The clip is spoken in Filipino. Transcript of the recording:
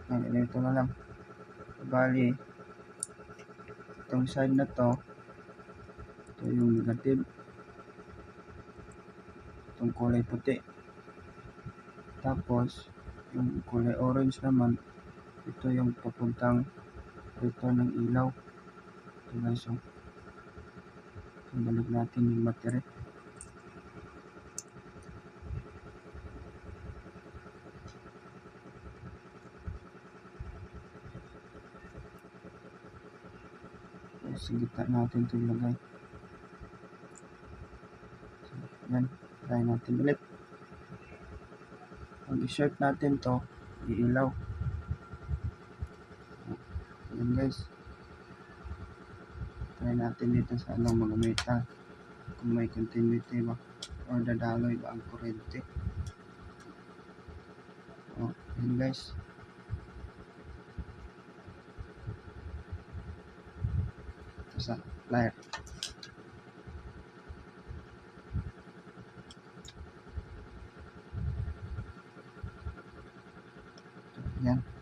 Ganito na lang. Bali, itong side na to, ito yung negative. Itong kulay puti. Tapos, yung kulay orange naman, ito yung papuntang rito ng ilaw. Ito guys, so, balik natin yung battery. Sa gitna natin ito ilagay. So, yan, try natin ulit. Pag i-short natin to, iilaw. Yan guys, try natin dito sa mga metal kung may continuity ba or dadaloy ba ang kurente. Yan guys, ito sa plier. Yan.